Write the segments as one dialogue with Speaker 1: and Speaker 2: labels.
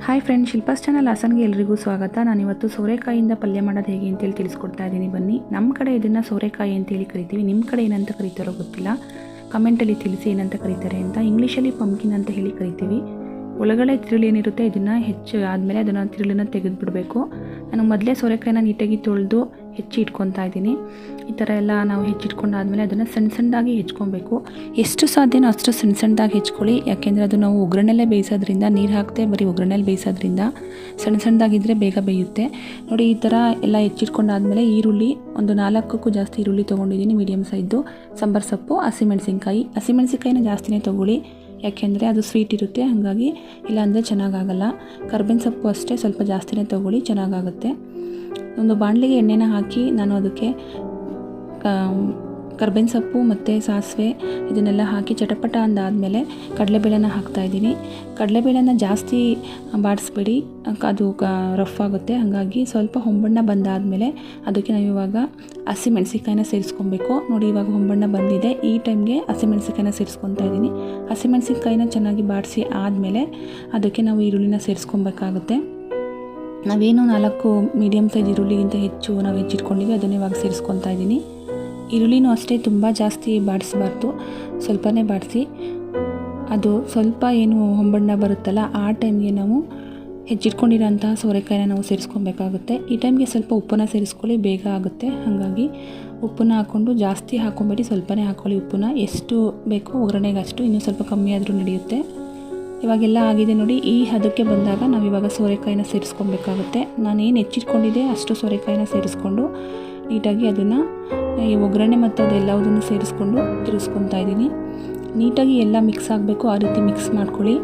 Speaker 1: Hi friends, Shilpa's channel ಹಾಸನ್ಗೆ ಎಲ್ರಿಗೂ ಸ್ವಾಗತ. ನಾನಿವತ್ತು ಸೋರೆಕಾಯಿಯಿಂದ ಪಲ್ಯ ಮಾಡೋದು ಹೇಗೆ ಅಂತೇಳಿ ತಿಳಿಸ್ಕೊಡ್ತಾ ಇದ್ದೀನಿ. ಬನ್ನಿ. ನಮ್ಮ ಕಡೆ ಇದನ್ನು ಸೋರೆಕಾಯಿ ಅಂತೇಳಿ ಕರಿತೀವಿ. ನಿಮ್ಮ ಕಡೆ ಏನಂತ ಕರೀತಾರೋ ಗೊತ್ತಿಲ್ಲ, ಕಮೆಂಟಲ್ಲಿ ತಿಳಿಸಿ ಏನಂತ ಕರೀತಾರೆ ಅಂತ. ಇಂಗ್ಲೀಷಲ್ಲಿ ಪಂಪ್ಕಿನ್ ಅಂತ ಹೇಳಿ ಕರಿತೀವಿ. ಒಳಗಡೆ ತಿರುಳು ಏನಿರುತ್ತೆ ಇದನ್ನು ಹೆಚ್ಚು ಆದಮೇಲೆ ಅದನ್ನು ತಿರುಳನ್ನು ತೆಗೆದುಬಿಡಬೇಕು. ನಾನು ಮೊದಲೇ ಸೋರೆಕಾಯಿನ ನೀಟಾಗಿ ತೊಳೆದು ಹೆಚ್ಚಿ ಇಟ್ಕೊತಾ ಇದ್ದೀನಿ. ಈ ಥರ ಎಲ್ಲ ನಾವು ಹೆಚ್ಚಿಟ್ಕೊಂಡಾದಮೇಲೆ ಅದನ್ನು ಸಣ್ಣ ಸಣ್ಣದಾಗಿ ಹೆಚ್ಕೊಬೇಕು. ಎಷ್ಟು ಸಾಧ್ಯನೋ ಅಷ್ಟು ಸಣ್ಣ ಸಣ್ಣದಾಗಿ ಹೆಚ್ಕೊಳ್ಳಿ. ಯಾಕೆಂದರೆ ಅದು ನಾವು ಒಗ್ಗರಣೆಲ್ಲೇ ಬೇಯಿಸೋದ್ರಿಂದ, ನೀರು ಹಾಕದೆ ಬರೀ ಒಗ್ಗರಣೆಲ್ಲಿ ಬೇಯಿಸೋದ್ರಿಂದ ಸಣ್ಣ ಸಣ್ಣದಾಗಿದ್ದರೆ ಬೇಗ ಬೇಯುತ್ತೆ. ನೋಡಿ, ಈ ಥರ ಎಲ್ಲ ಹೆಚ್ಚಿಟ್ಕೊಂಡಾದಮೇಲೆ ಈರುಳ್ಳಿ ಒಂದು 4ಕ್ಕೂ ಜಾಸ್ತಿ ಈರುಳ್ಳಿ ತೊಗೊಂಡಿದ್ದೀನಿ, ಮೀಡಿಯಮ್ ಸೈಜು. ಸಾಂಬಾರು ಸೊಪ್ಪು, ಹಸಿಮೆಣಸಿನ್ಕಾಯಿನ ಜಾಸ್ತಿನೇ ತೊಗೊಳ್ಳಿ, ಯಾಕೆಂದರೆ ಅದು ಸ್ವೀಟ್ ಇರುತ್ತೆ, ಹಾಗಾಗಿ ಇಲ್ಲಾಂದರೆ ಚೆನ್ನಾಗಾಗಲ್ಲ. ಕರ್ಬೇವಿನ ಸೊಪ್ಪು ಅಷ್ಟೇ ಸ್ವಲ್ಪ ಜಾಸ್ತಿನೇ ತೊಗೊಳ್ಳಿ, ಚೆನ್ನಾಗಾಗುತ್ತೆ. ಒಂದು ಬಾಣಲೆಗೆ ಎಣ್ಣೆನ ಹಾಕಿ ನಾನು ಅದಕ್ಕೆ ಕರ್ಬೇವಿನ ಸೊಪ್ಪು ಮತ್ತು ಸಾಸಿವೆ ಇದನ್ನೆಲ್ಲ ಹಾಕಿ ಚಟಪಟ ಅಂದಾದಮೇಲೆ ಕಡಲೆಬೇಳೆನ ಹಾಕ್ತಾಯಿದ್ದೀನಿ. ಕಡಲೆಬೇಳೆನ ಜಾಸ್ತಿ ಬಾಡಿಸ್ಬೇಡಿ, ಅದು ರಫ್ ಆಗುತ್ತೆ. ಹಾಗಾಗಿ ಸ್ವಲ್ಪ ಹೊಂಬಣ್ಣ ಬಂದಾದಮೇಲೆ ಅದಕ್ಕೆ ನಾವು ಇವಾಗ ಹಸಿಮೆಣಸಿನ್ಕಾಯಿನ ಸೇರಿಸ್ಕೊಬೇಕು. ನೋಡಿ, ಇವಾಗ ಹೊಂಬಣ್ಣ ಬಂದಿದೆ. ಈ ಟೈಮ್ಗೆ ಹಸಿಮೆಣಸಿನ್ಕಾಯಿನ ಸೇರಿಸ್ಕೊತಾ ಇದ್ದೀನಿ. ಹಸಿಮೆಣಸಿನ್ಕಾಯಿನ ಚೆನ್ನಾಗಿ ಬಾಡಿಸಿ ಆದಮೇಲೆ ಅದಕ್ಕೆ ನಾವು ಈರುಳ್ಳಿನ ಸೇರಿಸ್ಕೊಬೇಕಾಗುತ್ತೆ. ನಾವೇನು 4 ಮೀಡಿಯಮ್ ಸೈಜ್ ಈರುಳ್ಳಿಗಿಂತ ಹೆಚ್ಚು ನಾವು ಹೆಚ್ಚಿಟ್ಕೊಂಡಿವಿ, ಅದನ್ನು ಇವಾಗ ಸೇರಿಸ್ಕೊತಾ ಇದ್ದೀನಿ. ಈರುಳ್ಳಿನೂ ಅಷ್ಟೇ ತುಂಬ ಜಾಸ್ತಿ ಬಾಡಿಸಬಾರ್ದು, ಸ್ವಲ್ಪನೇ ಬಾಡಿಸಿ. ಅದು ಸ್ವಲ್ಪ ಏನು ಹೊಂಬಣ್ಣ ಬರುತ್ತಲ್ಲ, ಆ ಟೈಮ್ಗೆ ನಾವು ಹೆಚ್ಚಿಟ್ಕೊಂಡಿರೋಂತಹ ಸೋರೆಕಾಯಿನ ನಾವು ಸೇರಿಸ್ಕೊಬೇಕಾಗುತ್ತೆ. ಈ ಟೈಮ್ಗೆ ಸ್ವಲ್ಪ ಉಪ್ಪನ್ನ ಸೇರಿಸ್ಕೊಳ್ಳಿ, ಬೇಗ ಆಗುತ್ತೆ. ಹಾಗಾಗಿ ಉಪ್ಪನ್ನ ಹಾಕ್ಕೊಂಡು ಜಾಸ್ತಿ ಹಾಕ್ಕೊಂಬೇಡಿ, ಸ್ವಲ್ಪನೇ ಹಾಕ್ಕೊಳ್ಳಿ ಉಪ್ಪನ್ನ. ಎಷ್ಟು ಬೇಕೋ ಒಗ್ಗರಣೆಗೆ ಅಷ್ಟು, ಇನ್ನೂ ಸ್ವಲ್ಪ ಕಮ್ಮಿ ಆದರೂ ನಡೆಯುತ್ತೆ. ಇವಾಗೆಲ್ಲ ಆಗಿದೆ ನೋಡಿ. ಈ ಹದಕ್ಕೆ ಬಂದಾಗ ನಾವು ಇವಾಗ ಸೋರೆಕಾಯಿನ ಸೇರಿಸ್ಕೊಬೇಕಾಗುತ್ತೆ. ನಾನೇನು ಹೆಚ್ಚಿಟ್ಕೊಂಡಿದ್ದೆ ಅಷ್ಟು ಸೋರೆಕಾಯಿನ ಸೇರಿಸ್ಕೊಂಡು ನೀಟಾಗಿ ಅದನ್ನು ಈ ಒಗ್ಗರಣೆ ಮತ್ತು ಅದೆಲ್ಲದನ್ನು ಸೇರಿಸ್ಕೊಂಡು ತಿರುಗಿಸ್ಕೊತಾ ಇದ್ದೀನಿ. ನೀಟಾಗಿ ಎಲ್ಲ ಮಿಕ್ಸ್ ಆಗಬೇಕು, ಆ ರೀತಿ ಮಿಕ್ಸ್ ಮಾಡ್ಕೊಳ್ಳಿ.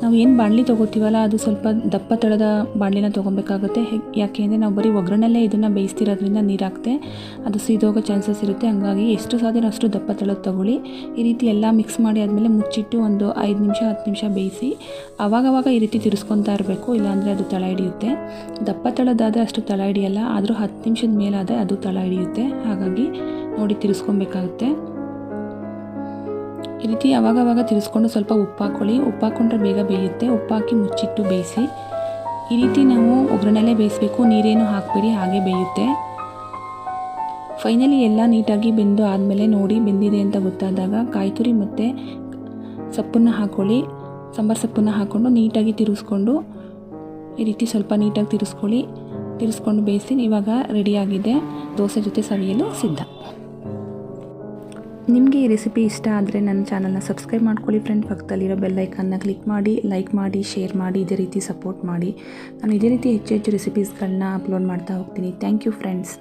Speaker 1: ನಾವು ಏನು ಬಾಣಲಿ ತೊಗೋತೀವಲ್ಲ, ಅದು ಸ್ವಲ್ಪ ದಪ್ಪ ತಳದ ಬಾಣಲಿನ ತೊಗೊಬೇಕಾಗುತ್ತೆ. ಯಾಕೆಂದರೆ ನಾವು ಬರೀ ಒಗ್ಗರಣೆಲ್ಲೇ ಇದನ್ನು ಬೇಯಿಸ್ತಿರೋದ್ರಿಂದ ನೀರಾಗ್ತೆ ಅದು ಸೀದೋಗೋ ಚಾನ್ಸಸ್ ಇರುತ್ತೆ. ಹಾಗಾಗಿ ಎಷ್ಟು ಸಾಧ್ಯ ಅಷ್ಟು ದಪ್ಪ ತಳದ ತೊಗೊಳ್ಳಿ. ಈ ರೀತಿ ಎಲ್ಲ ಮಿಕ್ಸ್ ಮಾಡಿ ಆದಮೇಲೆ ಮುಚ್ಚಿಟ್ಟು ಒಂದು 5 ನಿಮಿಷ 10 ನಿಮಿಷ ಬೇಯಿಸಿ. ಆವಾಗವಾಗ ಈ ರೀತಿ ತಿರ್ಸ್ಕೊತಾ ಇರಬೇಕು, ಇಲ್ಲಾಂದರೆ ಅದು ತಳ ಹಿಡಿಯುತ್ತೆ. ದಪ್ಪ ತಳದಾದರೆ ಅಷ್ಟು ತಳ ಹಿಡಿಯಲ್ಲ, ಆದರೂ 10 ನಿಮಿಷದ ಮೇಲಾದರೆ ಅದು ತಳ ಹಿಡಿಯುತ್ತೆ. ಹಾಗಾಗಿ ನೋಡಿ ತಿರ್ಸ್ಕೊಬೇಕಾಗುತ್ತೆ. ಈ ರೀತಿ ಆವಾಗವಾಗ ತಿರ್ಸ್ಕೊಂಡು ಸ್ವಲ್ಪ ಉಪ್ಪು ಹಾಕ್ಕೊಳ್ಳಿ. ಉಪ್ಪು ಹಾಕ್ಕೊಂಡ್ರೆ ಬೇಗ ಬೇಯುತ್ತೆ. ಉಪ್ಪು ಹಾಕಿ ಮುಚ್ಚಿಟ್ಟು ಬೇಯಿಸಿ. ಈ ರೀತಿ ನಾವು ಒಗ್ಗರಣೆಲ್ಲೇ ಬೇಯಿಸಬೇಕು, ನೀರೇನು ಹಾಕಬೇಡಿ, ಹಾಗೆ ಬೇಯುತ್ತೆ. ಫೈನಲಿ ಎಲ್ಲ ನೀಟಾಗಿ ಬೆಂದು ಆದಮೇಲೆ ನೋಡಿ ಬೆಂದಿದೆ ಅಂತ ಗೊತ್ತಾದಾಗ ಕಾಯಿ ತುರಿ ಮತ್ತು ಸೊಪ್ಪನ್ನು ಹಾಕ್ಕೊಳ್ಳಿ. ಸಾಂಬಾರು ಸೊಪ್ಪನ್ನು ಹಾಕ್ಕೊಂಡು ನೀಟಾಗಿ ತಿರುಗಿಸ್ಕೊಂಡು ಈ ರೀತಿ ಸ್ವಲ್ಪ ನೀಟಾಗಿ ತಿರ್ಸ್ಕೊಂಡು ಬೇಯಿಸಿ. ಇವಾಗ ರೆಡಿಯಾಗಿದೆ, ದೋಸೆ ಜೊತೆ ಸವಿಯಲು ಸಿದ್ಧ. ನಿಮಗೆ ಈ ರೆಸಿಪಿ ಇಷ್ಟ ಆದರೆ ನನ್ನ ಚಾನಲ್ನ ಸಬ್ಸ್ಕ್ರೈಬ್ ಮಾಡ್ಕೊಳ್ಳಿ ಫ್ರೆಂಡ್. ಪಕ್ಕದಲ್ಲಿರೋ ಬೆಲ್ ಐಕನ್ನ ಕ್ಲಿಕ್ ಮಾಡಿ, ಲೈಕ್ ಮಾಡಿ, ಶೇರ್ ಮಾಡಿ, ಇದೇ ರೀತಿ ಸಪೋರ್ಟ್ ಮಾಡಿ. ನಾನು ಇದೇ ರೀತಿ ಹೆಚ್ಚು ರೆಸಿಪೀಸ್ಗಳನ್ನ ಅಪ್ಲೋಡ್ ಮಾಡ್ತಾ ಹೋಗ್ತೀನಿ. Thank you friends.